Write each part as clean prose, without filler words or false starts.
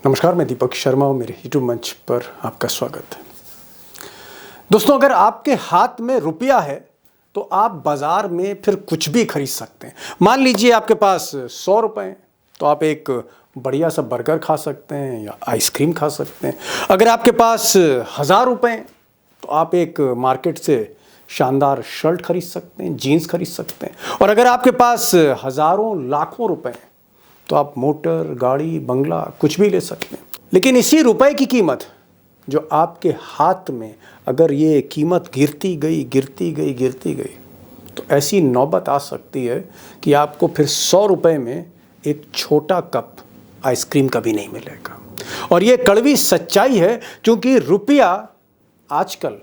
नमस्कार, मैं दीपक शर्मा और मेरे यूट्यूब मंच पर आपका स्वागत है। दोस्तों, अगर आपके हाथ में रुपया है तो आप बाजार में फिर कुछ भी खरीद सकते हैं। मान लीजिए आपके पास 100 रुपए हैं तो आप एक बढ़िया सा बर्गर खा सकते हैं या आइसक्रीम खा सकते हैं। अगर आपके पास 1000 रुपए हैं तो आप एक मार्केट से शानदार शर्ट खरीद सकते हैं, जीन्स खरीद सकते हैं। और अगर आपके पास हज़ारों लाखों रुपए हैं तो आप मोटर, गाड़ी, बंगला कुछ भी ले सकते हैं। लेकिन इसी रुपए की कीमत जो आपके हाथ में, अगर ये कीमत गिरती गई तो ऐसी नौबत आ सकती है कि आपको फिर 100 रुपए में एक छोटा कप आइसक्रीम कभी नहीं मिलेगा। और ये कड़वी सच्चाई है, क्योंकि रुपया आजकल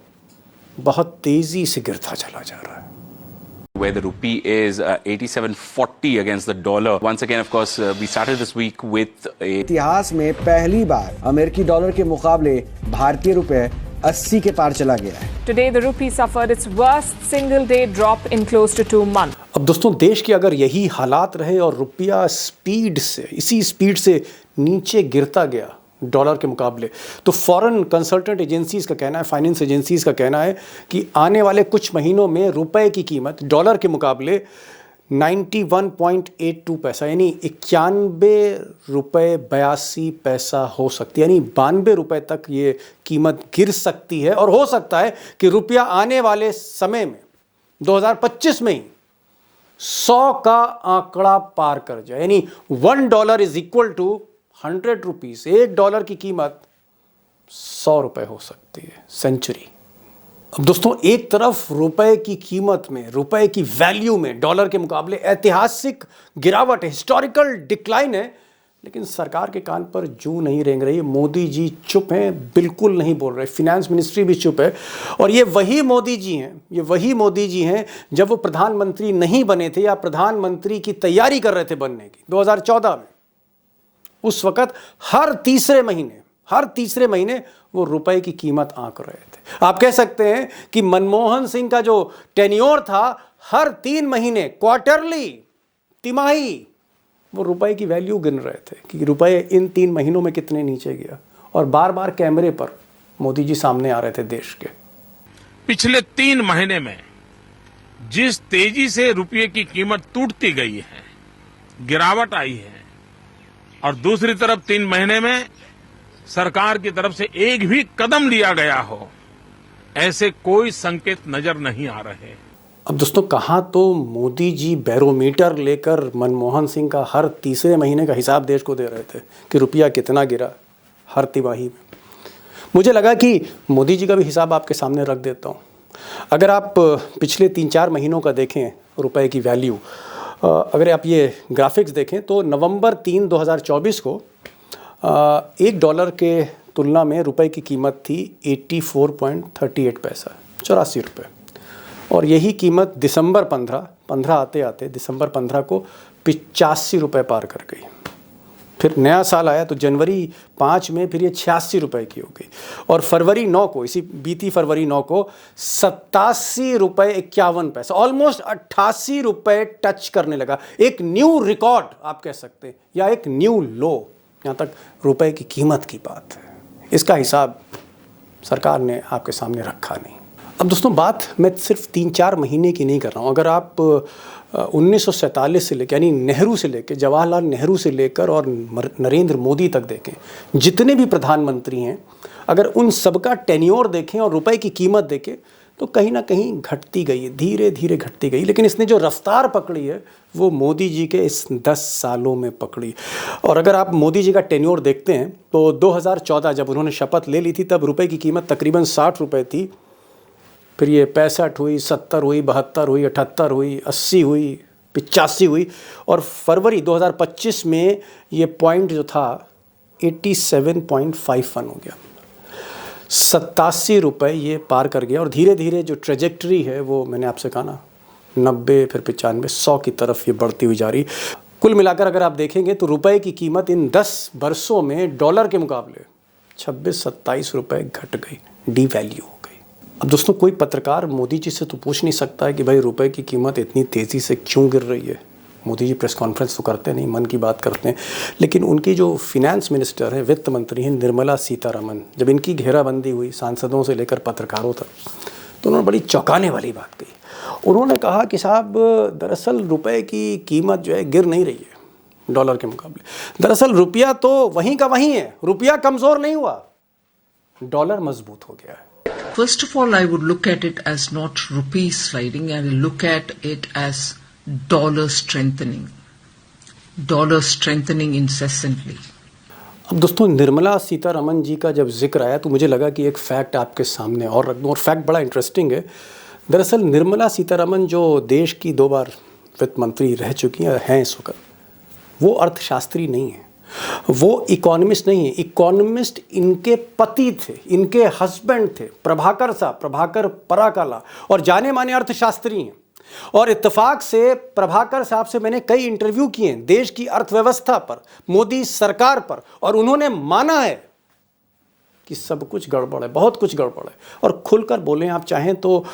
बहुत तेजी से गिरता चला जा रहा है। Where the rupee is 87.40 against the dollar. Once again, of course, we started this week with a इतिहास में पहली बार अमेरिकी डॉलर के मुकाबले भारतीय रुपए 80 के पार चला गया है। Today, the rupee suffered its worst single-day drop in close to 2 months. अब दोस्तों, देश के अगर यही हालात रहे और रुपया इसी स्पीड से नीचे गिरता गया डॉलर के मुकाबले, तो फॉरेन कंसल्टेंट एजेंसीज का कहना है, फाइनेंस एजेंसीज का कहना है कि आने वाले कुछ महीनों में रुपए की कीमत डॉलर के मुकाबले 91.82 पैसा यानी 91 रुपये 82 पैसा हो सकती है। यानी 92 रुपये तक ये कीमत गिर सकती है। और हो सकता है कि रुपया आने वाले समय में 2025 में ही 100 का आंकड़ा पार कर जाए। यानी $1 इज इक्वल टू 100 रुपीज। $1 की कीमत 100 रुपए हो सकती है, सेंचुरी। अब दोस्तों, एक तरफ रुपए की कीमत में, रुपए की वैल्यू में डॉलर के मुकाबले ऐतिहासिक गिरावट, हिस्टोरिकल डिक्लाइन है, लेकिन सरकार के कान पर जूं नहीं रेंग रही। मोदी जी चुप हैं, बिल्कुल नहीं बोल रहे। फिनेंस मिनिस्ट्री भी चुप है। और ये वही मोदी जी हैं जब वो प्रधानमंत्री नहीं बने थे या प्रधानमंत्री की तैयारी कर रहे थे बनने की 2014 में। उस वक्त हर तीसरे महीने वो रुपए की कीमत आंक रहे थे। आप कह सकते हैं कि मनमोहन सिंह का जो टेन्योर था, हर 3 महीने, क्वार्टरली, तिमाही, वो रुपए की वैल्यू गिन रहे थे कि रुपए इन 3 महीनों में कितने नीचे गया। और बार बार कैमरे पर मोदी जी सामने आ रहे थे देश के। पिछले 3 महीने में जिस तेजी से रुपये की कीमत टूटती गई है, गिरावट आई है, और दूसरी तरफ 3 महीने में सरकार की तरफ से एक भी कदम लिया गया हो, ऐसे कोई संकेत नजर नहीं आ रहे। अब दोस्तों, कहाँ तो मोदी जी बैरोमीटर लेकर मनमोहन सिंह का हर तीसरे महीने का हिसाब देश को दे रहे थे कि रुपया कितना गिरा हर तिमाही में। मुझे लगा कि मोदी जी का भी हिसाब आपके सामने रख देता हूँ। अगर आप पिछले 3-4 महीनों का देखें रुपए की वैल्यू, अगर आप ये ग्राफिक्स देखें तो नवंबर 3, 2024 को $1 के तुलना में रुपए की कीमत थी 84.38 पैसा, 84 रुपये। और यही कीमत दिसंबर 15 आते आते दिसंबर 15 को 85 रुपये पार कर गई। फिर नया साल आया तो जनवरी 5 में फिर ये 86 रुपये की हो गई। और फरवरी 9 को, बीती फरवरी 9 को 87 रुपये 51 पैसा, ऑलमोस्ट 88 रुपये टच करने लगा। एक न्यू रिकॉर्ड आप कह सकते हैं, या एक न्यू लो। यहाँ तक रुपए की कीमत की बात है। इसका हिसाब सरकार ने आपके सामने रखा नहीं। अब दोस्तों, बात मैं सिर्फ 3-4 महीने की नहीं कर रहा हूँ। अगर आप 1947 से लेकर, यानी नेहरू से लेकर, जवाहरलाल नेहरू से लेकर और नरेंद्र मोदी तक देखें, जितने भी प्रधानमंत्री हैं, अगर उन सबका टेन्योर देखें और रुपए की कीमत देखें तो कहीं ना कहीं घटती गई है, धीरे धीरे घटती गई। लेकिन इसने जो रफ्तार पकड़ी है वो मोदी जी के इस 10 सालों में पकड़ी। और अगर आप मोदी जी का टेन्योर देखते हैं तो 2014 जब उन्होंने शपथ ले ली थी तब रुपए की कीमत तकरीबन 60 रुपये थी। फिर ये 65 हुई, 70 हुई, 72 हुई, 78 हुई, 80 हुई, 85 हुई, और फरवरी 2025 में ये पॉइंट जो था 87.51 हो गया। 87 रुपये ये पार कर गया। और धीरे धीरे जो ट्रेजेक्टरी है वो मैंने आपसे कहा ना, 90, फिर 95, 100 की तरफ ये बढ़ती हुई जा रही। कुल मिलाकर अगर आप देखेंगे तो रुपए की कीमत इन 10 वर्षों में डॉलर के मुकाबले 26-27 रुपये घट गई, डीवैल्यू हो गई। अब दोस्तों, कोई पत्रकार मोदी जी से तो पूछ नहीं सकता है कि भाई रुपए की कीमत इतनी तेज़ी से क्यों गिर रही है। मोदी जी प्रेस कॉन्फ्रेंस तो करते नहीं, मन की बात करते हैं, लेकिन उनकी जो फिनेंस मिनिस्टर है, वित्त मंत्री हैं निर्मला सीतारमन, जब इनकी घेराबंदी हुई सांसदों से लेकर पत्रकारों तक, तो उन्होंने बड़ी चौंकाने वाली बात कही। उन्होंने कहा कि साहब दरअसल रुपए की कीमत जो है गिर नहीं रही है डॉलर के मुकाबले, दरअसल रुपया तो वहीं का वहीं है, रुपया कमज़ोर नहीं हुआ, डॉलर मजबूत हो गया है। First of all, I would look at it as not rupee sliding. I will look at it as dollar strengthening incessantly. अब दोस्तों निर्मला सीतारमन जी का जब जिक्र आया तो मुझे लगा कि एक फैक्ट आपके सामने और रख दूं, और फैक्ट बड़ा इंटरेस्टिंग है। दरअसल निर्मला सीतारमन जो देश की 2 बार वित्त मंत्री रह चुकी हैं इस वक्त, वो अर्थशास्त्री नहीं है, वो इकोनॉमिस्ट नहीं है। इकोनॉमिस्ट इनके पति थे, इनके हस्बैंड थे, प्रभाकर साहब, प्रभाकर पराकाला, और जाने माने अर्थशास्त्री हैं। और इत्तेफाक से प्रभाकर साहब से मैंने कई इंटरव्यू किए हैं देश की अर्थव्यवस्था पर, मोदी सरकार पर, और उन्होंने माना है कि सब कुछ गड़बड़ है, बहुत कुछ गड़बड़ है, और खुलकर बोलें। आप चाहें तो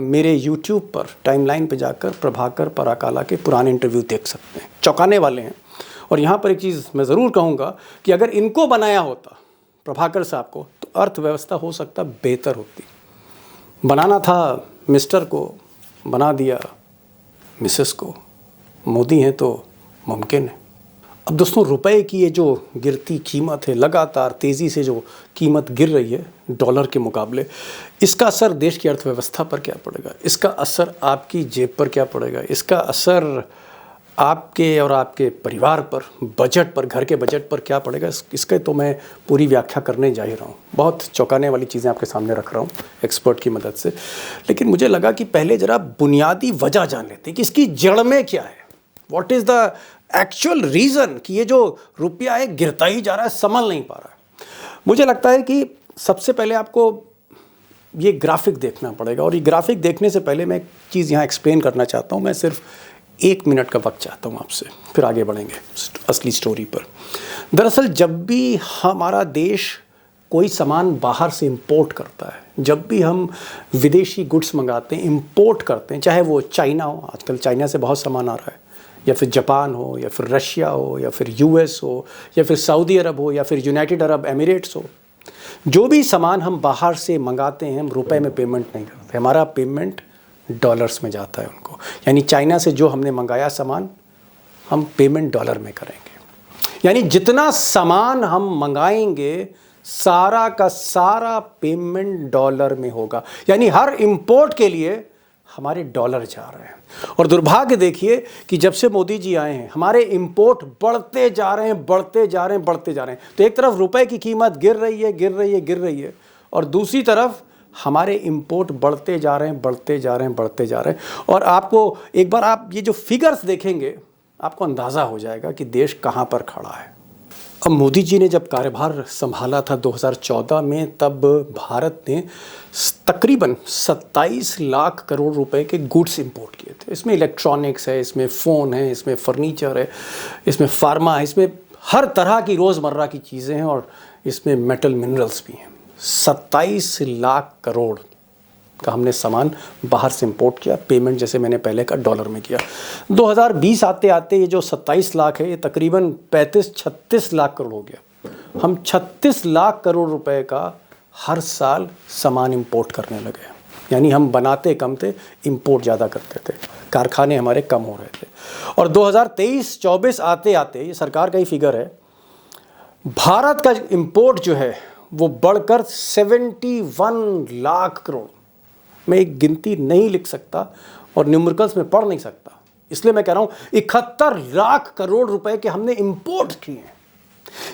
मेरे YouTube पर टाइमलाइन पे जाकर प्रभाकर पराकाला के पुराने इंटरव्यू देख सकते हैं, चौंकाने वाले हैं। और यहाँ पर एक चीज़ मैं ज़रूर कहूँगा कि अगर इनको बनाया होता प्रभाकर साहब को, तो अर्थव्यवस्था हो सकता बेहतर होती। बनाना था मिस्टर को, बना दिया मिसेस को। मोदी हैं तो मुमकिन है। अब दोस्तों रुपए की ये जो गिरती कीमत है, लगातार तेज़ी से जो कीमत गिर रही है डॉलर के मुकाबले, इसका असर देश की अर्थव्यवस्था पर क्या पड़ेगा, इसका असर आपकी जेब पर क्या पड़ेगा, इसका असर आपके और आपके परिवार पर, बजट पर, घर के बजट पर क्या पड़ेगा, इसके तो मैं पूरी व्याख्या करने जा ही रहा हूँ। बहुत चौंकाने वाली चीज़ें आपके सामने रख रहा हूँ एक्सपर्ट की मदद से। लेकिन मुझे लगा कि पहले ज़रा बुनियादी वजह जान लेते हैं कि इसकी जड़ में क्या है, what is the actual reason कि ये जो रुपया है गिरता ही जा रहा है, संभल नहीं पा रहा है। मुझे लगता है कि सबसे पहले आपको ये ग्राफिक देखना पड़ेगा, और ये ग्राफिक देखने से पहले मैं एक चीज़ यहाँ एक्सप्लेन करना चाहता हूँ। मैं सिर्फ 1 मिनट का वक्त चाहता हूँ आपसे, फिर आगे बढ़ेंगे असली स्टोरी पर। दरअसल जब भी हमारा देश कोई सामान बाहर से इंपोर्ट करता है, जब भी हम विदेशी गुड्स मंगाते हैं, इंपोर्ट करते हैं, चाहे वो चाइना हो, आजकल चाइना से बहुत सामान आ रहा है, या फिर जापान हो, या फिर रशिया हो, या फिर US हो, या फिर सऊदी अरब हो, या फिर यूनाइटेड अरब एमिरेट्स हो, जो भी सामान हम बाहर से मंगाते हैं हम रुपए में पेमेंट नहीं करते, हमारा पेमेंट डॉलर्स में जाता है उनको। यानी चाइना से जो हमने मंगाया सामान, हम पेमेंट डॉलर में करेंगे। यानी जितना सामान हम मंगाएंगे सारा का सारा पेमेंट डॉलर में होगा। यानी हर इंपोर्ट के लिए हमारे डॉलर जा रहे हैं। और दुर्भाग्य देखिए कि जब से मोदी जी आए हैं हमारे इंपोर्ट बढ़ते जा रहे हैं, बढ़ते जा रहे हैं, बढ़ते जा रहे हैं। तो एक तरफ रुपए की कीमत गिर रही है, और दूसरी तरफ हमारे इंपोर्ट बढ़ते जा रहे हैं। और आपको एक बार आप ये जो फिगर्स देखेंगे आपको अंदाज़ा हो जाएगा कि देश कहाँ पर खड़ा है। अब मोदी जी ने जब कार्यभार संभाला था 2014 में, तब भारत ने तकरीबन 27 लाख करोड़ रुपए के गुड्स इंपोर्ट किए थे। इसमें इलेक्ट्रॉनिक्स है, इसमें फ़ोन है, इसमें फर्नीचर है, इसमें फार्मा है, इसमें हर तरह की रोज़मर्रा की चीज़ें हैं, और इसमें मेटल मिनरल्स भी हैं। 27 लाख करोड़ का हमने सामान बाहर से इंपोर्ट किया। पेमेंट जैसे मैंने पहले का डॉलर में किया। 2020 आते आते ये जो 27 लाख है ये तकरीबन 35-36 लाख करोड़ हो गया। हम 36 लाख करोड़ रुपए का हर साल सामान इंपोर्ट करने लगे। यानी हम बनाते कम थे, इंपोर्ट ज़्यादा करते थे, कारखाने हमारे कम हो रहे थे। और 2023-24 आते आते, ये सरकार का ही फिगर है, भारत का इंपोर्ट जो है वो बढ़कर 71 लाख करोड़। मैं एक गिनती नहीं लिख सकता और न्यूमेरिकल्स में पढ़ नहीं सकता, इसलिए मैं कह रहा हूं 71 लाख करोड़ रुपए के हमने इंपोर्ट किए हैं।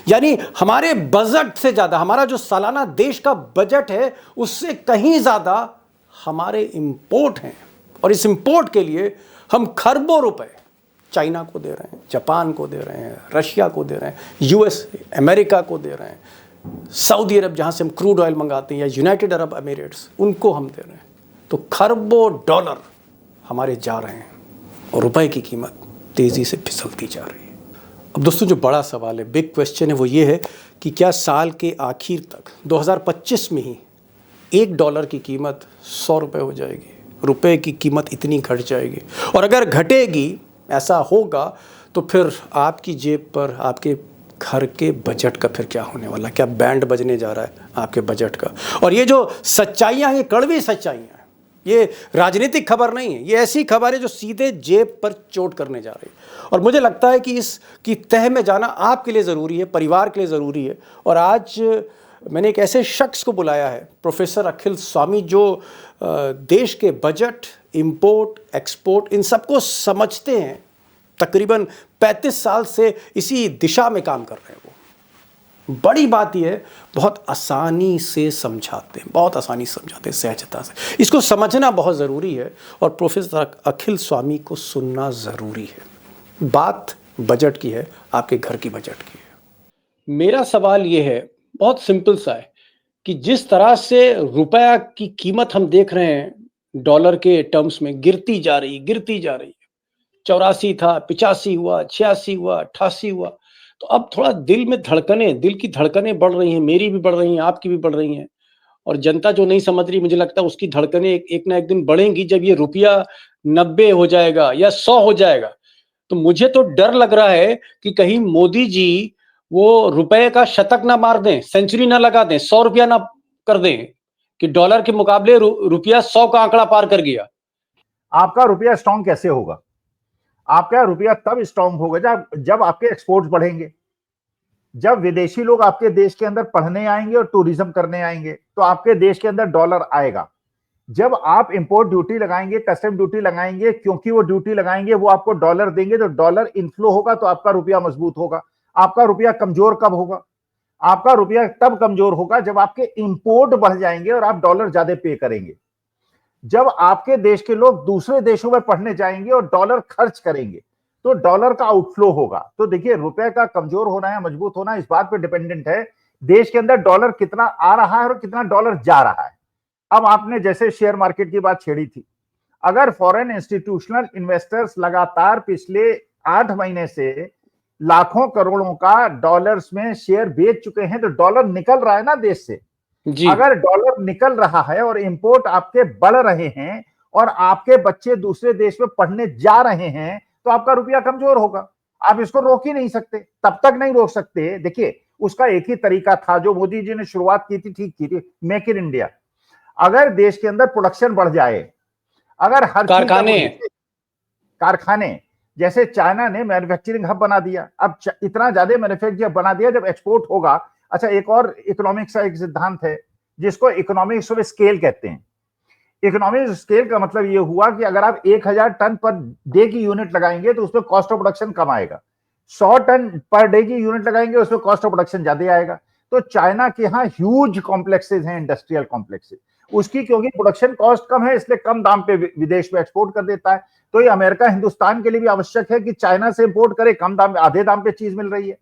यानी हमारे बजट से ज़्यादा, हमारा जो सालाना देश का बजट है उससे कहीं ज़्यादा हमारे इंपोर्ट हैं। और इस इंपोर्ट के लिए हम खरबों रुपए चाइना को दे रहे हैं, जापान को दे रहे हैं, रशिया को दे रहे हैं, US अमेरिका को दे रहे हैं, सऊदी अरब जहाँ से हम क्रूड ऑयल मंगाते हैं, या यूनाइटेड अरब एमिरेट्स, उनको हम दे रहे हैं। तो खरबों डॉलर हमारे जा रहे हैं और रुपए की कीमत तेज़ी से फिसलती जा रही है। अब दोस्तों जो बड़ा सवाल है, बिग क्वेश्चन है, वो ये है कि क्या साल के आखिर तक 2025 में ही $1 की कीमत 100 रुपये हो जाएगी, रुपए की कीमत इतनी घट जाएगी? और अगर घटेगी ऐसा होगा तो फिर आपकी जेब पर, आपके घर के बजट का फिर क्या होने वाला, क्या बैंड बजने जा रहा है आपके बजट का। और ये जो सच्चाइयाँ, ये कड़वी सच्चाइयाँ हैं, ये राजनीतिक खबर नहीं है, ये ऐसी खबर है जो सीधे जेब पर चोट करने जा रही है। और मुझे लगता है कि इसकी तह में जाना आपके लिए ज़रूरी है, परिवार के लिए ज़रूरी है। और आज मैंने एक ऐसे शख्स को बुलाया है, प्रोफेसर अखिल स्वामी, जो देश के बजट, इंपोर्ट, एक्सपोर्ट, इन सबको समझते हैं। तकरीबन 35 साल से इसी दिशा में काम कर रहे हैं वो। बड़ी बात यह है, बहुत आसानी से समझाते हैं, बहुत आसानी से समझाते हैं, सहजता से। इसको समझना बहुत ज़रूरी है और प्रोफेसर अखिल स्वामी को सुनना ज़रूरी है। बात बजट की है, आपके घर की बजट की है। मेरा सवाल ये है, बहुत सिंपल सा है, कि जिस तरह से रुपया की कीमत हम देख रहे हैं डॉलर के टर्म्स में गिरती जा रही है। 84 था, 85 हुआ, 86 हुआ, 88 हुआ। तो अब थोड़ा दिल की धड़कनें बढ़ रही हैं, मेरी भी बढ़ रही हैं, आपकी भी बढ़ रही हैं। और जनता जो नहीं समझ रही, मुझे लगता है उसकी धड़कनें एक ना एक दिन बढ़ेंगी जब ये रुपया 90 हो जाएगा या 100 हो जाएगा। तो मुझे तो डर लग रहा है कि कहीं मोदी जी वो रुपए का शतक ना मार दें, सेंचुरी ना लगा दें, 100 रुपया ना कर दें कि डॉलर के मुकाबले रुपया 100 का आंकड़ा पार कर गया। आपका रुपया स्ट्रांग कैसे होगा? आपका रुपया तब स्ट्रांग होगा जब आपके एक्सपोर्ट्स बढ़ेंगे, जब विदेशी लोग आपके देश के अंदर पढ़ने आएंगे और टूरिज्म करने आएंगे तो आपके देश के अंदर डॉलर आएगा। जब आप इंपोर्ट ड्यूटी लगाएंगे, कस्टम ड्यूटी लगाएंगे, क्योंकि वो ड्यूटी लगाएंगे, वो आपको डॉलर देंगे, तो डॉलर इनफ्लो होगा तो आपका रुपया मजबूत होगा। आपका रुपया कमजोर कब होगा? आपका रुपया तब कमजोर होगा जब आपके इंपोर्ट बढ़ जाएंगे और आप डॉलर ज्यादा पे करेंगे। जब आपके देश के लोग दूसरे देशों में पढ़ने जाएंगे और डॉलर खर्च करेंगे तो डॉलर का आउटफ्लो होगा। तो देखिए, रुपए का कमजोर होना है मजबूत होना इस बात पे डिपेंडेंट है देश के अंदर डॉलर कितना आ रहा है और कितना डॉलर जा रहा है। अब आपने जैसे शेयर मार्केट की बात छेड़ी थी, अगर फॉरेन इंस्टीट्यूशनल इन्वेस्टर्स लगातार पिछले 8 महीने से लाखों करोड़ों का डॉलर्स में शेयर बेच चुके हैं तो डॉलर निकल रहा है ना देश से। अगर डॉलर निकल रहा है और इंपोर्ट आपके बढ़ रहे हैं और आपके बच्चे दूसरे देश में पढ़ने जा रहे हैं तो आपका रुपया कमजोर होगा। आप इसको रोक ही नहीं सकते, तब तक नहीं रोक सकते। देखिए, उसका एक ही तरीका था जो मोदी जी ने शुरुआत की थी, ठीक की थी, मेक इन इंडिया। अगर देश के अंदर प्रोडक्शन बढ़ जाए, अगर हर कारखाने जैसे चाइना ने मैन्युफैक्चरिंग हब बना दिया, अब इतना ज्यादा मैन्युफैक्चरिंग बना दिया, जब एक्सपोर्ट होगा। अच्छा, एक और इकोनॉमिक्स का एक सिद्धांत है जिसको इकोनॉमिक्स ऑफ स्केल कहते हैं। इकोनॉमिक्स स्केल का मतलब ये हुआ कि अगर आप 1000 टन पर डे की यूनिट लगाएंगे तो उसमें कॉस्ट ऑफ प्रोडक्शन कम आएगा। 100 टन पर डे की यूनिट लगाएंगे उसमें कॉस्ट ऑफ प्रोडक्शन ज्यादा आएगा। तो चाइना के यहाँ ह्यूज कॉम्प्लेक्सेस हैं, इंडस्ट्रियल कॉम्प्लेक्सेस। उसकी क्योंकि प्रोडक्शन कॉस्ट कम है इसलिए कम दाम पे विदेश में एक्सपोर्ट कर देता है। तो ये अमेरिका हिंदुस्तान के लिए भी आवश्यक है कि चाइना से इंपोर्ट करे, कम दाम में, आधे दाम पे चीज मिल रही है।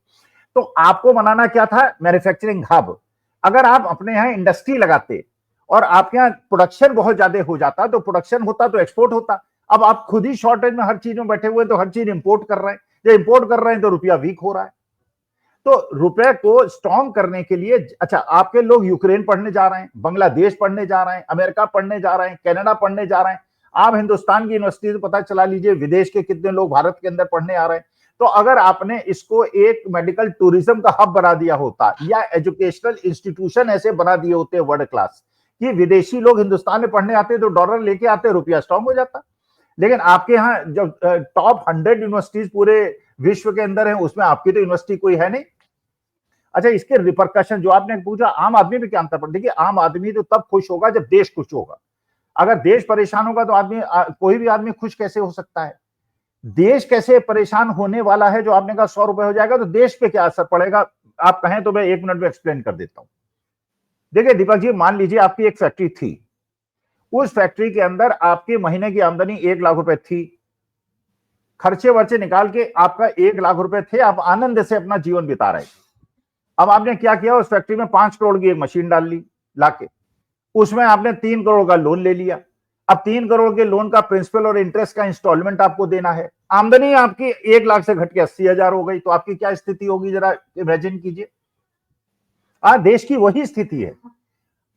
तो आपको बनाना क्या था? Manufacturing hub. अगर आप अपने यहाँ इंडस्ट्री लगाते और आपके यहाँ प्रोडक्शन बहुत ज्यादा हो जाता, तो प्रोडक्शन होता तो एक्सपोर्ट होता। अब आप खुद ही शॉर्टेज में हर चीज में बैठे हुए, तो हर चीज इंपोर्ट कर रहे हैं। जब इंपोर्ट कर रहे हैं तो रुपया वीक हो रहा है। तो रुपए को स्ट्रॉन्ग करने के लिए, अच्छा, आपके लोग यूक्रेन पढ़ने जा रहे हैं, बांग्लादेश पढ़ने जा रहे हैं, अमेरिका पढ़ने जा रहे हैं, कनाडा पढ़ने जा रहे हैं। आप हिंदुस्तान की यूनिवर्सिटी से पता चला लीजिए विदेश के कितने लोग भारत के अंदर पढ़ने आ रहे हैं। तो अगर आपने इसको एक मेडिकल टूरिज्म का हब बना दिया होता या एजुकेशनल इंस्टीट्यूशन ऐसे बना दिए होते वर्ल्ड क्लास कि विदेशी लोग हिंदुस्तान में पढ़ने आते तो डॉलर लेके आते, रुपया स्ट्रांग हो जाता। लेकिन आपके यहाँ जब टॉप 100 यूनिवर्सिटीज पूरे विश्व के अंदर है, उसमें आपकी तो यूनिवर्सिटी कोई है नहीं। अच्छा, इसके रिपरकशन जो आपने पूछा, आम आदमी पे क्या अंतर पड़ता है? देखिए, आम आदमी तो तब खुश होगा जब देश खुश होगा। अगर देश परेशान होगा तो आदमी, कोई भी आदमी खुश कैसे हो सकता है? देश कैसे परेशान होने वाला है? जो आपने कहा 100 रुपए हो जाएगा तो देश पे क्या असर पड़ेगा, आप कहें तो मैं 1 मिनट में एक्सप्लेन कर देता हूं। देखिए दीपक जी, मान लीजिए आपकी एक फैक्ट्री थी, उस फैक्ट्री के अंदर आपके महीने की आमदनी 1 लाख रुपए थी। खर्चे वर्चे निकाल के आपका 1 लाख रुपए थे, आप आनंद से अपना जीवन बिता रहे। अब आपने क्या किया, उस फैक्ट्री में 5 करोड़ की एक मशीन डाल ली लाके, उसमें आपने 3 करोड़ का लोन ले लिया। अब 3 करोड़ के लोन का प्रिंसिपल और इंटरेस्ट का इंस्टॉलमेंट आपको देना है। आमदनी आपकी 1 लाख से घट के 80,000 हो गई, तो आपकी क्या स्थिति होगी, जरा इमेजिन कीजिए। आज देश की वही स्थिति है।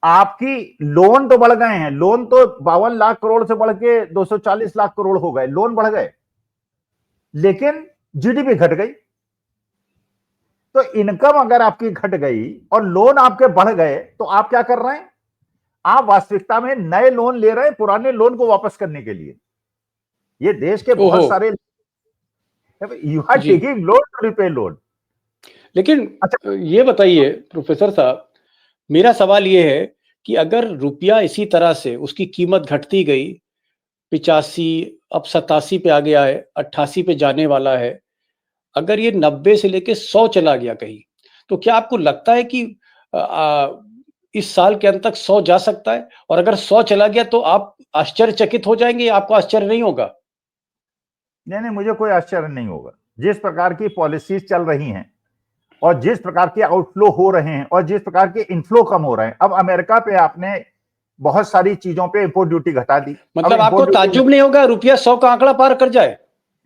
आपकी लोन तो बढ़ गए हैं, लोन तो 52 लाख करोड़ से बढ़ के 240 लाख करोड़ हो गए, लोन बढ़ गए। लेकिन जीडीपी घट गई। तो इनकम अगर आपकी घट गई और लोन आपके बढ़ गए तो आप क्या कर रहे हैं? आप वास्तविकता में नए लोन ले रहे हैं पुराने लोन को वापस करने के लिए। ये देश के बहुत सारे, यू आर जी। Taking loan to repay loan. लेकिन अच्छा, ये बताइए प्रोफेसर साहब, मेरा सवाल ये है कि अगर रुपया इसी तरह से उसकी कीमत घटती गई, 85 अब 87 पे आ गया है, 88 पे जाने वाला है, अगर ये 90 से लेके 100 चला गया कहीं, तो क्या आपको लगता है कि इस साल के अंत तक 100 जा सकता है? और अगर 100 चला गया तो आप आश्चर्यचकित हो जाएंगे या आपको आश्चर्य नहीं होगा? नहीं नहीं, मुझे कोई आश्चर्य नहीं होगा। जिस प्रकार की पॉलिसीज चल रही हैं और जिस प्रकार के आउटफ्लो हो रहे हैं और जिस प्रकार के इनफ्लो कम हो रहे हैं, अब अमेरिका पे आपने बहुत सारी चीजों पे इंपोर्ट ड्यूटी घटा दी। मतलब आपको ताज्जुब नहीं होगा रुपया 100 का आंकड़ा पार कर जाए?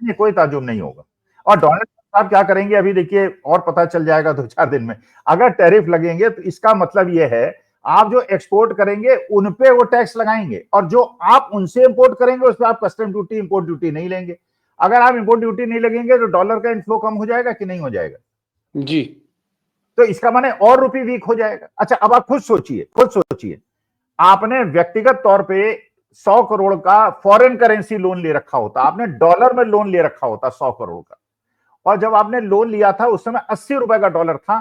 नहीं, कोई ताज्जुब नहीं होगा। और डोनाल्ड साहब क्या करेंगे अभी देखिए, और पता चल जाएगा 2-4 दिन में। अगर टैरिफ लगेंगे तो इसका मतलब यह है आप जो एक्सपोर्ट करेंगे उन पे वो टैक्स लगाएंगे और जो आप उनसे इंपोर्ट करेंगे उस पर आप कस्टम ड्यूटी, इंपोर्ट ड्यूटी नहीं लेंगे। अगर आप इंपोर्ट ड्यूटी नहीं लगेंगे तो डॉलर का इनफ्लो कम हो जाएगा कि नहीं हो जाएगा? जी। तो इसका माने और रुपये वीक हो जाएगा। अच्छा, अब आप खुद सोचिए, आपने व्यक्तिगत तौर पे 100 करोड़ का फॉरेन करेंसी लोन ले रखा होता, आपने डॉलर में लोन ले रखा होता 100 करोड़ का, और जब आपने लोन लिया था उस समय 80 रुपए का डॉलर था,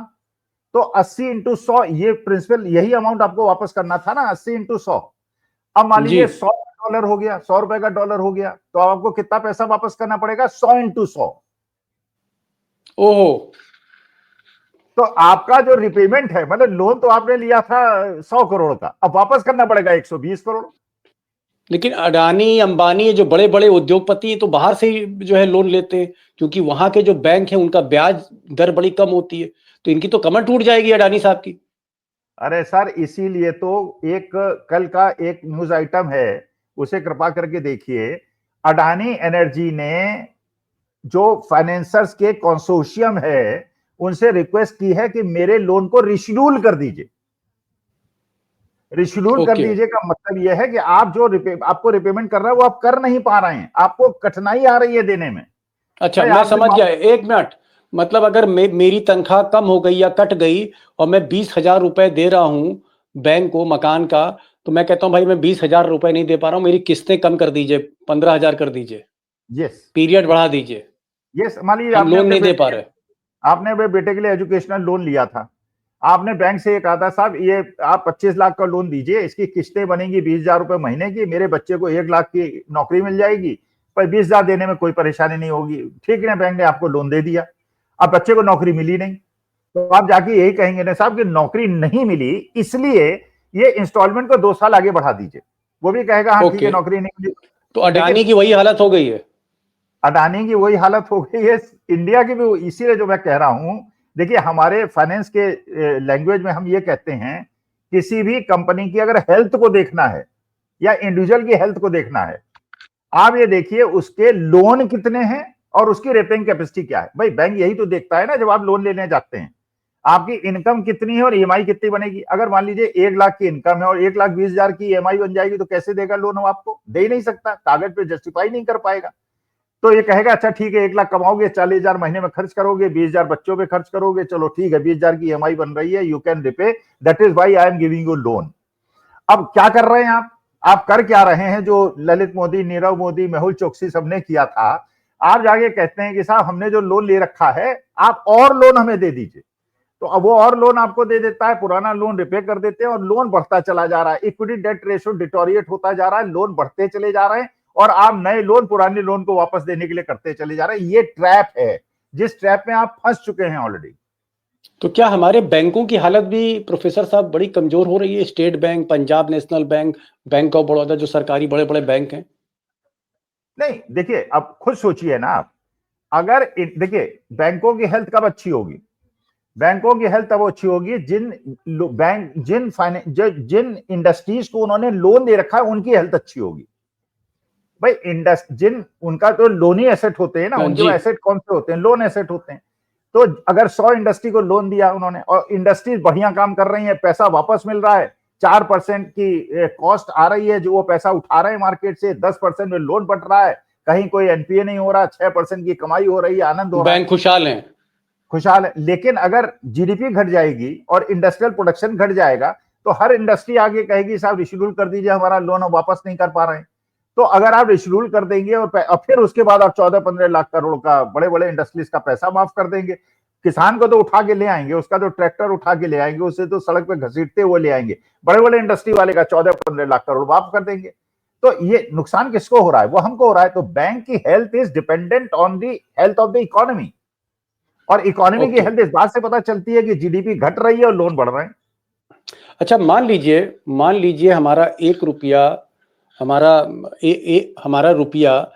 तो 80 इंटू 100, ये प्रिंसिपल, यही अमाउंट आपको वापस करना था ना, 80 इंटू 100। अब मान लीजिए 100 डॉलर हो गया, 100 रुपए का डॉलर हो गया, तो आपको कितना पैसा वापस करना पड़ेगा? 100 इंटू 100। ओहो। तो आपका जो रिपेमेंट है, मतलब लोन तो आपने लिया था 100 करोड़ का, अब वापस करना पड़ेगा 120 करोड़। लेकिन अडानी, अंबानी, ये जो बड़े बड़े उद्योगपति हैं तो बाहर से ही जो है लोन लेते हैं, क्योंकि वहां के जो बैंक हैं उनका ब्याज दर बड़ी कम होती है, तो इनकी तो कमर टूट जाएगी अडानी साहब की। अरे सर, इसीलिए तो एक कल का एक न्यूज आइटम है, उसे कृपा करके देखिए। अडानी एनर्जी ने जो फाइनेंसर्स के कंसोर्शियम है उनसे रिक्वेस्ट की है कि मेरे लोन को रिशेड्यूल कर दीजिए। रिशेड्यूल कर दीजिए का मतलब यह है कि आप जो आपको रिपेमेंट कर रहा है वो आप कर नहीं पा रहे हैं, आपको कठिनाई आ रही है देने में। अच्छा, मैं समझ गया। एक मिनट, मतलब अगर मेरी तनख्वाह कम हो गई या कट गई और मैं 20,000 रुपए दे रहा हूं बैंक को मकान का, तो मैं कहता हूं भाई मैं 20,000 रुपए नहीं दे पा रहा हूं, मेरी किस्तें कम कर दीजिए, 15,000 कर दीजिए, यस, पीरियड बढ़ा दीजिए, यस। मान लीजिए हम लोन नहीं दे पा रहे। आपने अपने बेटे के लिए एजुकेशनल लोन लिया था, आपने बैंक से ये कहा था साहब ये आप 25 लाख का लोन दीजिए, इसकी किस्तें बनेंगी 20,000 रुपए महीने की, मेरे बच्चे को 1 लाख की नौकरी मिल जाएगी, पर 20,000 देने में कोई परेशानी नहीं होगी। ठीक है, बैंक ने आपको लोन दे दिया, अब बच्चे को नौकरी मिली नहीं, तो आप जाके यही कहेंगे ना साहब कि नौकरी नहीं मिली इसलिए ये इंस्टॉलमेंट को 2 साल आगे बढ़ा दीजिए। वो भी कहेगा हाँ ठीक है, नौकरी नहीं मिली। तो अडानी की वही हालत हो गई है। अडानी की वही हालत हो गई है, इंडिया की भी। इसीलिए जो मैं कह रहा हूं, देखिए हमारे फाइनेंस के लैंग्वेज में हम ये कहते हैं, किसी भी कंपनी की अगर हेल्थ को देखना है या इंडिविजुअल की हेल्थ को देखना है, आप ये देखिए उसके लोन कितने हैं और उसकी रेपिंग कैपेसिटी क्या है। भाई बैंक यही तो देखता है ना जब आप लोन लेने जाते हैं, आपकी इनकम कितनी है और ईएमआई कितनी बनेगी। अगर मान लीजिए 1 लाख की इनकम है और 1,20,000 की ईएमआई बन जाएगी, तो कैसे देगा लोन? वो आपको दे ही नहीं सकता, कागज पे जस्टिफाई नहीं कर पाएगा। तो ये कहेगा अच्छा ठीक है 1 लाख कमाओगे, 40,000 महीने में खर्च करोगे, 20,000 बच्चों पे खर्च करोगे, चलो ठीक है 20,000 की ईएमआई बन रही है, you can repay, that is why I am giving you loan. अब क्या कर रहे हैं आप कर क्या रहे हैं? जो ललित मोदी, नीरव मोदी, मेहुल चोकसी सबने किया था, आप जाके कहते हैं कि साहब हमने जो लोन ले रखा है आप और लोन हमें दे दीजिए। तो अब वो और लोन आपको दे देता है, पुराना लोन रिपे कर देते हैं और लोन बढ़ता चला जा रहा है, इक्विटी डेट रेशियो डिटोरिएट होता जा रहा है, लोन बढ़ते चले जा रहे हैं और आप नए लोन पुराने लोन को वापस देने के लिए करते चले जा रहे हैं। ये ट्रैप है जिस ट्रैप में आप फंस चुके हैं ऑलरेडी। तो क्या हमारे बैंकों की हालत भी प्रोफेसर साहब बड़ी कमजोर हो रही है? State bank, Punjab national bank, bank of Baroda, जो सरकारी बड़े बड़े बैंक हैं। नहीं देखिए, अब खुद सोचिए ना आप, अगर देखिए बैंकों की हेल्थ कब अच्छी होगी? बैंकों की हेल्थ तब अच्छी होगी जिन इंडस्ट्रीज को उन्होंने लोन दे रखा है उनकी हेल्थ अच्छी होगी। भाई उनका तो लोन ही एसेट होते हैं ना, उनके एसेट कौन से होते हैं? लोन एसेट होते हैं। तो अगर 100 इंडस्ट्री को लोन दिया उन्होंने और इंडस्ट्रीज बढ़िया काम कर रही है, पैसा वापस मिल रहा है, 4% की कॉस्ट आ रही है जो वो पैसा उठा रहे हैं मार्केट से, 10% में लोन बढ़ रहा है, कहीं कोई एनपीए नहीं हो रहा, 6% की कमाई हो रही है, आनंद हो रहा है, बैंक खुशहाल हैं। खुशहाल है। लेकिन अगर जीडीपी घट जाएगी और इंडस्ट्रियल प्रोडक्शन घट जाएगा तो हर इंडस्ट्री आगे कहेगी साहब रिशेड्यूल कर दीजिए, हमारा लोन हम वापस नहीं कर पा रहे हैं। तो अगर आप रिशेड्यूल कर देंगे और फिर उसके बाद आप 14-15 लाख करोड़ का बड़े बड़े इंडस्ट्रीज का पैसा माफ कर देंगे, किसान को तो उठा के ले आएंगे, उसका तो ट्रैक्टर उठा के ले आएंगे, उसे तो सड़क पे घसीटते हुए ले आएंगे, बड़े बड़े इंडस्ट्री वाले का 14-15 लाख करोड़ माफ कर देंगे। तो ये नुकसान किसको हो रहा है? वो हमको हो रहा है। तो बैंक की health is dependent on the health of the economy, और इकोनॉमी की हेल्थ इस बात से पता चलती है कि जीडीपी घट रही है और लोन बढ़ रहे हैं। अच्छा, मान लीजिए हमारा 1 रुपया, हमारा रुपया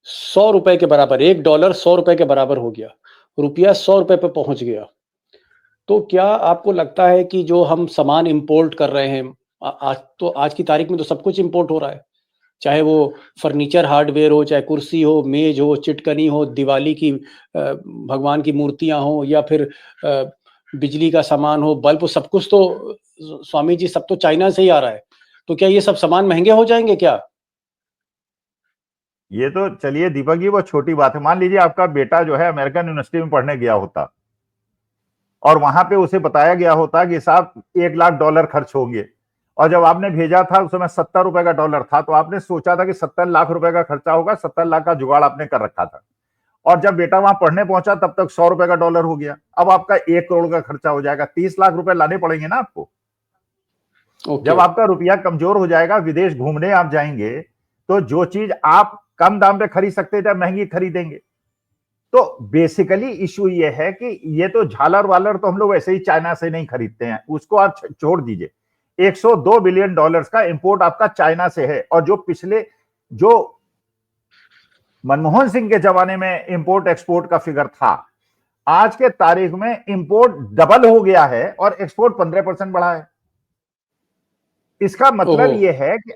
100 रुपए के बराबर, $1 100 रुपए के बराबर हो गया, रुपया 100 रुपए पे पहुंच गया, तो क्या आपको लगता है कि जो हम सामान इंपोर्ट कर रहे हैं, आज की तारीख में तो सब कुछ इंपोर्ट हो रहा है, चाहे वो फर्नीचर हार्डवेयर हो, चाहे कुर्सी हो, मेज हो, चिटकनी हो, दिवाली की भगवान की मूर्तियां हो, या फिर बिजली का सामान हो, बल्ब हो, सब कुछ तो स्वामी जी सब तो चाइना से ही आ रहा है। तो क्या ये सब सामान महंगे हो जाएंगे क्या? ये तो चलिए दीपक जी, वो छोटी बात है। मान लीजिए आपका बेटा जो है अमेरिकन यूनिवर्सिटी में पढ़ने गया होता और वहां पे उसे बताया गया होता कि साहब $1 लाख खर्च होंगे, और जब आपने भेजा था उस समय $70 का डॉलर था, तो आपने सोचा था कि 70 लाख रुपए का खर्चा होगा, 70 लाख का जुगाड़ आपने कर रखा था। और जब बेटा वहां पढ़ने पहुंचा तब तक $100 का डॉलर हो गया, अब आपका 1 करोड़ का खर्चा हो जाएगा, 30 लाख रुपए लाने पड़ेंगे ना आपको। जब आपका रुपया कमजोर हो जाएगा, विदेश घूमने आप जाएंगे, तो जो चीज आप कम दाम पे खरीद सकते थे महंगी खरीदेंगे। तो बेसिकली इशू ये है कि ये तो झालर वालर तो हम लोग ऐसे ही चाइना से नहीं खरीदते हैं, उसको आप छोड़ दीजिए। $102 बिलियन का इंपोर्ट आपका चाइना से है, और जो मनमोहन सिंह के जमाने में इंपोर्ट एक्सपोर्ट का फिगर था, आज के तारीख में इंपोर्ट डबल हो गया है और एक्सपोर्ट 15% बढ़ा है। इसका मतलब ये है कि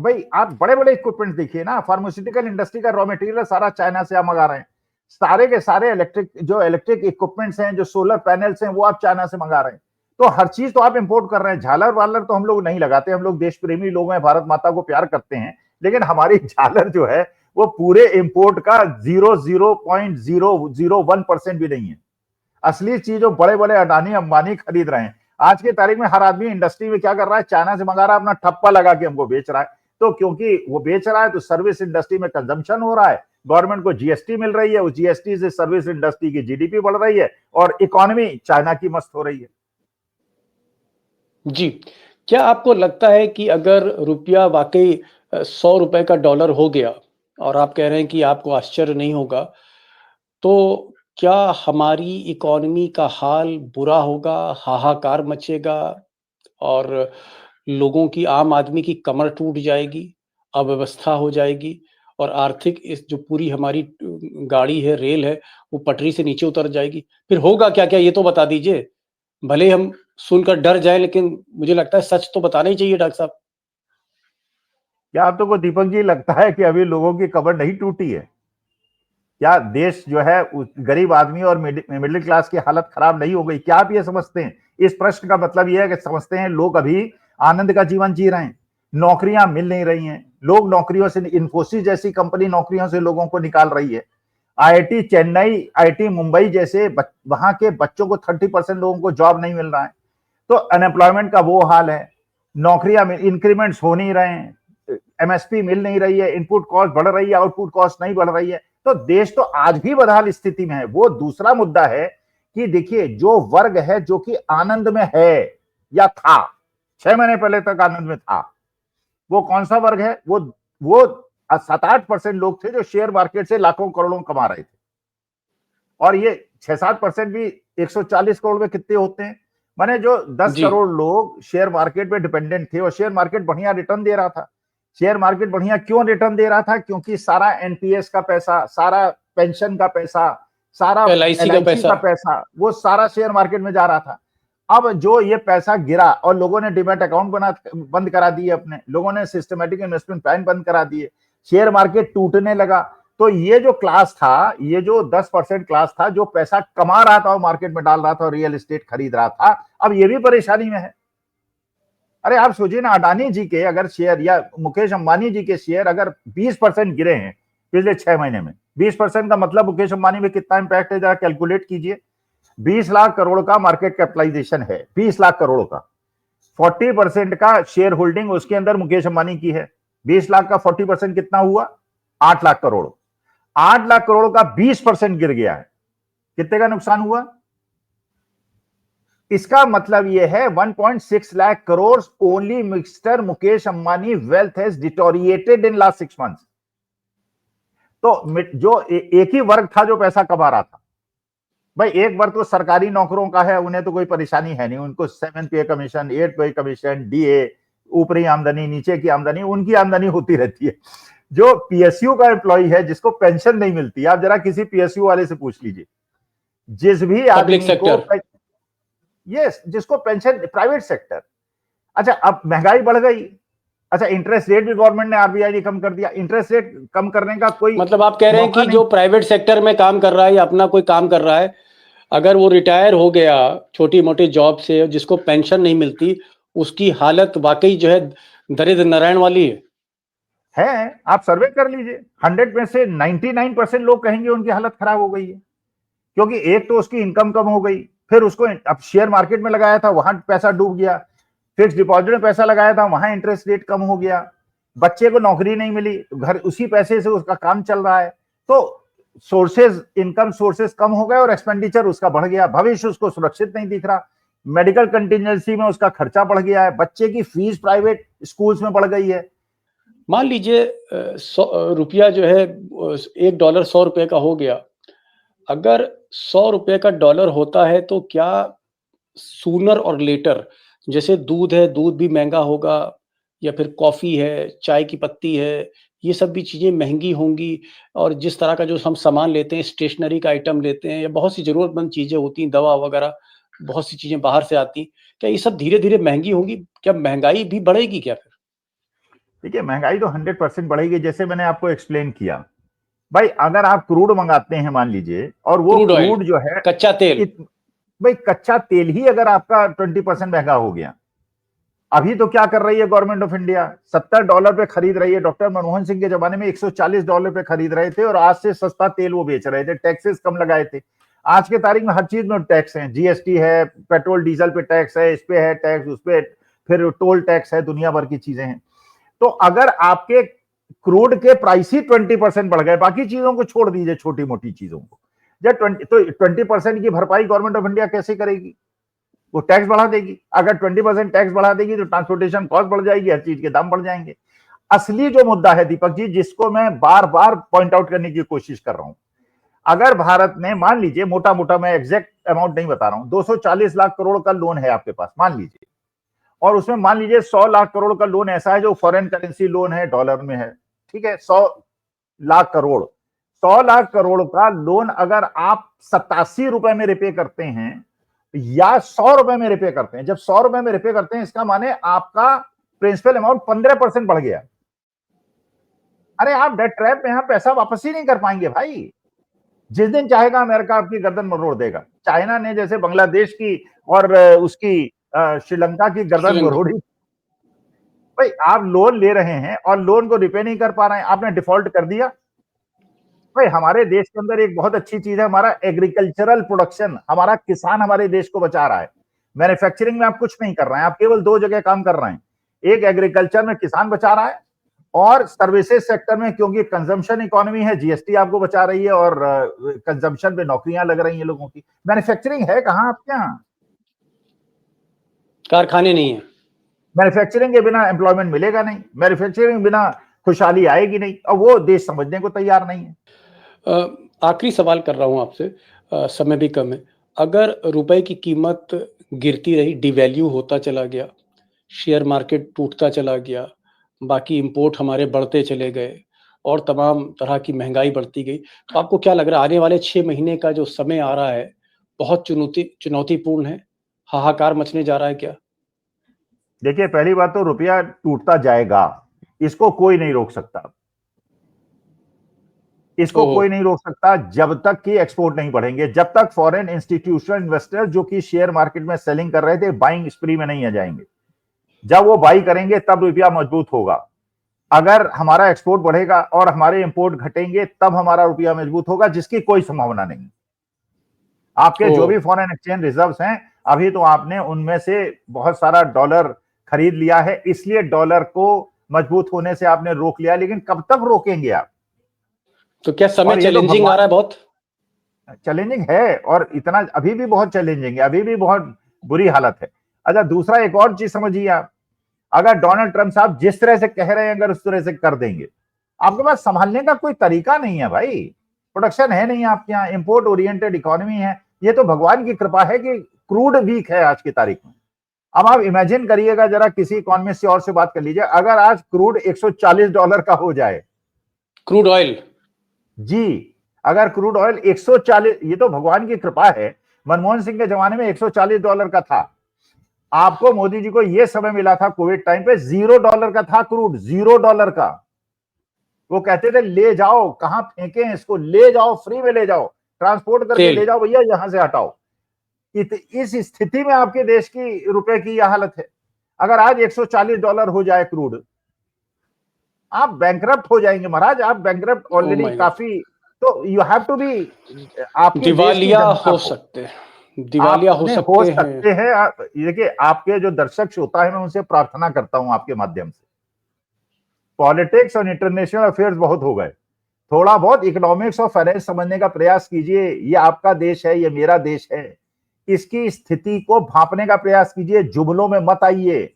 भाई आप बड़े बड़े इक्विपमेंट देखिए ना, फार्मास्यूटिकल इंडस्ट्री का रॉ मटेरियल सारा चाइना से आप मंगा रहे हैं, सारे के सारे इलेक्ट्रिक इक्विपमेंट्स हैं, जो सोलर पैनल्स हैं, वो आप चाइना से मंगा रहे हैं। तो हर चीज तो आप इंपोर्ट कर रहे हैं। झालर वालर तो हम लोग नहीं लगाते, हम लोग देश प्रेमी लोग हैं, भारत माता को प्यार करते हैं, लेकिन हमारी झालर जो है वो पूरे इंपोर्ट का 0.001% भी नहीं है। असली चीज जो बड़े बड़े अडानी अंबानी खरीद रहे हैं, आज की तारीख में हर आदमी इंडस्ट्री में क्या कर रहा है, चाइना से मंगा रहा है, अपना ठप्पा लगा के हमको बेच रहा है। तो क्योंकि वो बेच रहा है तो सर्विस इंडस्ट्री में कंजम्पशन हो रहा है, गवर्नमेंट को जीएसटी मिल रही है, उस जीएसटी से सर्विस इंडस्ट्री की जीडीपी बढ़ रही है और इकोनॉमी चाइना की मस्त हो रही है। जी, क्या आपको लगता है कि अगर रुपया वाकई 100 रुपए का डॉलर हो गया, और आप कह रहे हैं कि आपको आश्चर्य नहीं होगा, तो क्या हमारी इकोनॉमी का हाल बुरा होगा, हाहाकार मचेगा, और लोगों की, आम आदमी की कमर टूट जाएगी, अव्यवस्था हो जाएगी, और आर्थिक इस जो पूरी हमारी गाड़ी है, रेल है, वो पटरी से नीचे उतर जाएगी? फिर होगा क्या क्या ये तो बता दीजिए। भले हम सुनकर डर जाए, लेकिन मुझे लगता है सच तो बताना ही चाहिए डॉक्टर साहब। क्या आप तो को दीपक जी लगता है कि अभी लोगों की कमर नहीं टूटी है? क्या देश जो है गरीब आदमी और मिडिल क्लास की हालत खराब नहीं हो गई? क्या आप ये समझते हैं? इस प्रश्न का मतलब यह है कि समझते हैं लोग अभी आनंद का जीवन जी रहे हैं, नौकरियां मिल नहीं रही हैं, लोग नौकरियों से, इन्फोसिस जैसी कंपनी नौकरियों से लोगों को निकाल रही है, आईआईटी चेन्नई, आईआईटी मुंबई जैसे वहां के बच्चों को 30% लोगों को जॉब नहीं मिल रहा है। तो अनएम्प्लॉयमेंट का वो हाल है, नौकरियां, इंक्रीमेंट्स हो नहीं रहे हैं, एमएसपी मिल नहीं रही है, इनपुट कॉस्ट बढ़ रही है, आउटपुट कॉस्ट नहीं बढ़ रही है। तो देश तो आज भी बदहाल स्थिति में है। वो दूसरा मुद्दा है कि देखिए, जो वर्ग है जो कि आनंद में है या था, 6 महीने पहले तक आनंद में था, वो कौन सा वर्ग है? वो 7-8% लोग थे जो शेयर मार्केट से लाखों करोड़ों कमा रहे थे, और ये 6-7% भी 140 करोड़ में कितने होते हैं? माने जो 10 करोड़ लोग शेयर मार्केट पे डिपेंडेंट थे, और शेयर मार्केट बढ़िया रिटर्न दे रहा था। शेयर मार्केट बढ़िया क्यों रिटर्न दे रहा था? क्योंकि सारा एनपीएस का पैसा, सारा पेंशन का पैसा, सारा एलआईसी का पैसा, वो सारा शेयर मार्केट में जा रहा था। अब जो ये पैसा गिरा और लोगों ने डिमैट अकाउंट बंद करा दिए, अपने लोगों ने सिस्टमेटिक इन्वेस्टमेंट प्लान बंद करा दिए, शेयर मार्केट टूटने लगा, तो ये जो क्लास था, ये जो 10% क्लास था जो पैसा कमा रहा था और मार्केट में डाल रहा था और रियल एस्टेट खरीद रहा था, अब ये भी परेशानी में है। अरे आप सोचिए ना, अडानी जी के अगर शेयर या मुकेश अंबानी जी के शेयर अगर 20% गिरे हैं, पिछले 6 महीने में। 20% का मतलब मुकेश अंबानी में कितना इंपैक्ट है, जरा कैलकुलेट कीजिए। 20 लाख करोड़ का मार्केट कैपिटलाइजेशन है, 20 लाख करोड़ का। 40% का शेयर होल्डिंग उसके अंदर मुकेश अंबानी की है। 20 लाख का 40% कितना हुआ? 8 लाख करोड़। 8 लाख करोड़ का 20% गिर गया है, कितने का नुकसान हुआ? इसका मतलब यह है 1.6 lakh crore only mister Mukesh Ambani wealth has deteriorated in last 6 months. तो जो एक ही वर्ग था जो पैसा कमा रहा था, भाई एक वर्ग तो सरकारी नौकरों का है, उन्हें तो कोई परेशानी है नहीं, उनको 7 पे कमीशन, 8 पे कमीशन, डीए, ऊपरी आमदनी, नीचे की आमदनी, उनकी आमदनी होती रहती है। जो पीएसयू का एम्प्लॉय है जिसको पेंशन नहीं मिलती, आप जरा किसी पीएसयू वाले से पूछ लीजिए, जिस भी आदमी को, यस, जिसको पेंशन, प्राइवेट सेक्टर। अच्छा, अब महंगाई बढ़ गई, अच्छा इंटरेस्ट रेट भी गवर्नमेंट ने, आरबीआई ने कम कर दिया। इंटरेस्ट रेट कम करने का कोई मतलब आप कह रहे हैं कि जो प्राइवेट सेक्टर में काम कर रहा है या अपना कोई काम कर रहा है, अगर वो रिटायर हो गया छोटी मोटी जॉब से, जिसको पेंशन नहीं मिलती, उसकी हालत वाकई जो है दरिद्र नारायण वाली है। आप सर्वे कर लीजिए, 100 में से 99% लोग कहेंगे उनकी हालत खराब हो गई है, क्योंकि एक तो उसकी इनकम कम हो गई, फिर उसको अब शेयर मार्केट में लगाया था वहां पैसा डूब गया, फिक्स डिपॉजिट में पैसा लगाया था वहां इंटरेस्ट रेट कम हो गया, बच्चे को नौकरी नहीं मिली, घर उसी पैसे से उसका काम चल रहा है, तो सोर्सेज, इनकम सोर्सेज कम हो गए और एक्सपेंडिचर उसका बढ़ गया, भविष्य उसको सुरक्षित नहीं दिख रहा, मेडिकल कंटिजेंसी में उसका खर्चा बढ़ गया है, बच्चे की फीस प्राइवेट स्कूल्स में बढ़ गई है। मान लीजिए रुपया जो है $1 100 का हो गया, अगर 100 रुपए का डॉलर होता है तो क्या सूनर और लेटर, जैसे दूध है, दूध भी महंगा होगा, या फिर कॉफी है, चाय की पत्ती है, ये सब भी चीजें महंगी होंगी, और जिस तरह का जो हम सामान लेते हैं, स्टेशनरी का आइटम लेते हैं, या बहुत सी जरूरतमंद चीजें होती हैं, दवा वगैरह, बहुत सी चीजें बाहर से आती, क्या ये सब धीरे धीरे महंगी होंगी? क्या महंगाई भी बढ़ेगी क्या फिर? देखिए, महंगाई तो 100% बढ़ेगी, जैसे मैंने आपको एक्सप्लेन किया। भाई अगर आप क्रूड मंगाते हैं मान लीजिए, और वो क्रूड जो है कच्चा तेल, भाई कच्चा तेल ही अगर आपका 20% महंगा हो गया, अभी तो क्या कर रही है गवर्नमेंट ऑफ इंडिया, $70 पे खरीद रही है। डॉक्टर मनमोहन सिंह के जमाने में $140 पे खरीद रहे थे, और आज से सस्ता तेल वो बेच रहे थे, टैक्सेस कम लगाए थे। आज के तारीख में हर चीज में टैक्स है, जीएसटी है, पेट्रोल डीजल पे टैक्स है, इस पे है टैक्स, उस पे फिर टोल टैक्स है, दुनिया भर की चीजें हैं। तो अगर आपके क्रूड के प्राइस ही 20% बढ़ गए, बाकी चीजों को छोड़ दीजिए, छोटी मोटी चीजों को, जब 20% की भरपाई गवर्नमेंट ऑफ इंडिया कैसे करेगी? वो टैक्स बढ़ा देगी। अगर 20% टैक्स बढ़ा देगी तो ट्रांसपोर्टेशन कॉस्ट बढ़ जाएगी, हर चीज के दाम बढ़ जाएंगे। असली जो मुद्दा है दीपक जी, जिसको मैं बार बार पॉइंट आउट करने की कोशिश कर रहा हूं, अगर भारत ने, मान लीजिए, मोटा मोटा, मैं एग्जैक्ट अमाउंट नहीं बता रहा हूं, 240 लाख करोड़ का लोन है आपके पास मान लीजिए, और उसमें मान लीजिए 100 लाख करोड़ का लोन ऐसा है जो फॉरेन करेंसी लोन है, डॉलर में है, ठीक है, 100 लाख करोड़, 100 लाख करोड़ का लोन अगर आप 87 रुपए में रिपे करते हैं या 100 रुपए में रिपे करते हैं, जब 100 रुपए में रिपे करते हैं, इसका माने आपका प्रिंसिपल अमाउंट 15% बढ़ गया। अरे आप डेट ट्रैप में, यहां पैसा वापस ही नहीं कर पाएंगे भाई। जिस दिन चाहेगा अमेरिका आपकी गर्दन मरोड़ देगा। चाइना ने जैसे बांग्लादेश की और उसकी श्रीलंका की गर्दन मरोड़ी। भाई आप लोन ले रहे हैं और लोन को रिपे नहीं कर पा रहे हैं, आपने डिफॉल्ट कर दिया। भाई हमारे देश के अंदर एक बहुत अच्छी चीज है, हमारा एग्रीकल्चरल प्रोडक्शन, हमारा किसान हमारे देश को बचा रहा है। मैन्युफैक्चरिंग में आप कुछ नहीं कर रहे हैं, आप केवल 2 जगह काम कर रहे हैं। एक एग्रीकल्चर में किसान बचा रहा है, और सर्विसेज सेक्टर में, क्योंकि कंजम्पशन इकोनॉमी है, जीएसटी आपको बचा रही है, और कंजम्पशन पे नौकरियां लग रही हैं लोगों की। मैन्युफैक्चरिंग है कहां आपके यहां? कारखाने नहीं है। मैन्युफैक्चरिंग के बिना एम्प्लॉयमेंट मिलेगा नहीं, मैन्युफैक्चरिंग बिना खुशहाली आएगी नहीं, और वो देश समझने को तैयार नहीं है। आखिरी सवाल कर रहा हूं आपसे, समय भी कम है। अगर रुपए की कीमत गिरती रही, डिवैल्यू होता चला गया, शेयर मार्केट टूटता चला गया, बाकी इंपोर्ट हमारे बढ़ते चले गए, और तमाम तरह की महंगाई बढ़ती गई, तो आपको क्या लग रहा है आने वाले 6 महीने का जो समय आ रहा है बहुत चुनौतीपूर्ण है? हाहाकार मचने जा रहा है क्या? देखिए, पहली बात तो रुपया टूटता जाएगा, इसको कोई नहीं रोक सकता। इसको कोई नहीं रोक सकता जब तक कि एक्सपोर्ट नहीं बढ़ेंगे, जब तक फॉरेन इंस्टीट्यूशनल इन्वेस्टर जो कि शेयर मार्केट में सेलिंग कर रहे थे, बाइंग स्प्री में नहीं आ जाएंगे। जब वो बाई करेंगे तब रुपया मजबूत होगा। अगर हमारा एक्सपोर्ट बढ़ेगा और हमारे इंपोर्ट घटेंगे तब हमारा रुपया मजबूत होगा, जिसकी कोई संभावना नहीं। आपके जो भी फॉरेन एक्सचेंज रिजर्व्स हैं, अभी तो आपने उनमें से बहुत सारा डॉलर खरीद लिया है, इसलिए डॉलर को मजबूत होने से आपने रोक लिया, लेकिन कब तक रोकेंगे आप? तो क्या समय चैलेंजिंग आ रहा है? बहुत चैलेंजिंग है, और इतना अभी भी बहुत चैलेंजिंग है, अभी भी बहुत बुरी हालत है। अच्छा, दूसरा एक और चीज समझिए आप, अगर डोनाल्ड ट्रंप साहब जिस तरह से कह रहे हैं अगर उस तरह से कर देंगे, आपके पास संभालने का कोई तरीका नहीं है भाई। प्रोडक्शन है नहीं आपके यहाँ, इंपोर्ट ओरिएंटेड इकोनॉमी है। ये तो भगवान की कृपा है कि क्रूड वीक है आज की तारीख में। अब आप इमेजिन करिएगा जरा, किसी इकोनॉमिस्ट से और से बात कर लीजिए, अगर आज क्रूड $140 का हो जाए, क्रूड ऑयल जी, अगर क्रूड ऑयल 140, ये तो भगवान की कृपा है। मनमोहन सिंह के जमाने में $140 का था। आपको मोदी जी को यह समय मिला था कोविड टाइम पे, $0 का था क्रूड, $0 का। वो कहते थे ले जाओ, कहां फेंके इसको, ले जाओ, फ्री में ले जाओ, ट्रांसपोर्ट करके ले जाओ भैया, यहां से हटाओ। इस स्थिति में आपके देश की रुपए की यह हालत है। अगर आज $140 हो जाए क्रूड, आप बैंकरप्ट हो जाएंगे महाराज, आप बैंकरप्ट ऑलरेडी काफी। तो यू हैव टू बी, आपके दिवालिया हो सकते हैं, दिवालिया हो सकते हैं। देखिए, आपके जो दर्शक श्रोता है, मैं उनसे प्रार्थना करता हूं आपके माध्यम से, पॉलिटिक्स और इंटरनेशनल अफेयर्स बहुत हो गए, थोड़ा बहुत इकोनॉमिक्स और फाइनेंस समझने का प्रयास कीजिए। ये आपका देश है, ये मेरा देश है, इसकी स्थिति को भांपने का प्रयास कीजिए, जुमलों में मत आइए।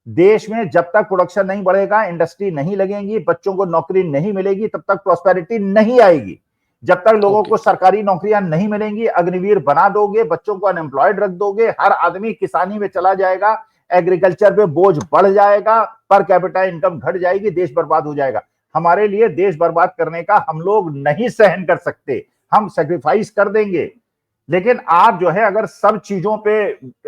देश में जब तक प्रोडक्शन नहीं बढ़ेगा, इंडस्ट्री नहीं लगेगी, बच्चों को नौकरी नहीं मिलेगी, तब तक प्रॉस्पेरिटी नहीं आएगी। जब तक लोगों को सरकारी नौकरियां नहीं मिलेंगी, अग्निवीर बना दोगे, बच्चों को अनएम्प्लॉयड रख दोगे, हर आदमी किसानी में चला जाएगा, एग्रीकल्चर पे बोझ बढ़ जाएगा, पर कैपिटा इनकम घट जाएगी, देश बर्बाद हो जाएगा। हमारे लिए देश बर्बाद करने का हम लोग नहीं सहन कर सकते, हम सेक्रीफाइस कर देंगे। लेकिन आप जो है, अगर सब चीजों पे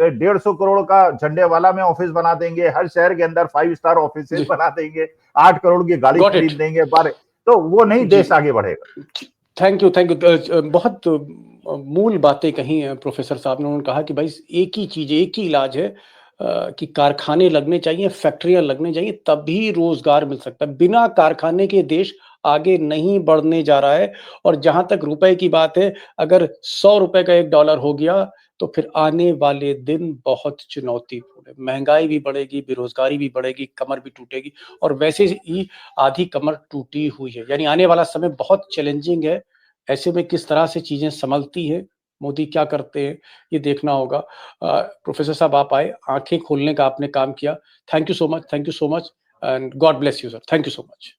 150 करोड़ का झंडे वाला में ऑफिस बना देंगे, हर शहर के अंदर 5 स्टार ऑफिस बना देंगे, 8 करोड़ की गाड़ी खरीद देंगे, तो वो नहीं देश आगे बढ़ेगा। Thank you, thank you. बहुत मूल बातें कही हैं प्रोफेसर साहब ने। उन्होंने कहा कि भाई एक ही चीज, एक ही इलाज है कि कारखाने लगने चाहिए, फैक्ट्रियां लगने चाहिए, तभी रोजगार मिल सकता है। बिना कारखाने के देश आगे नहीं बढ़ने जा रहा है। और जहां तक रुपए की बात है, अगर 100 रुपए का $1 हो गया तो फिर आने वाले दिन बहुत चुनौतीपूर्ण है। महंगाई भी बढ़ेगी, बेरोजगारी भी बढ़ेगी, कमर भी टूटेगी, और वैसे ही आधी कमर टूटी हुई है। यानी आने वाला समय बहुत चैलेंजिंग है। ऐसे में किस तरह से चीजें संभलती है, मोदी क्या करते हैं, ये देखना होगा। प्रोफेसर साहब आप आए, आंखें खोलने का आपने काम किया। Thank you so much, thank you so much, and God bless you sir. Thank you so much.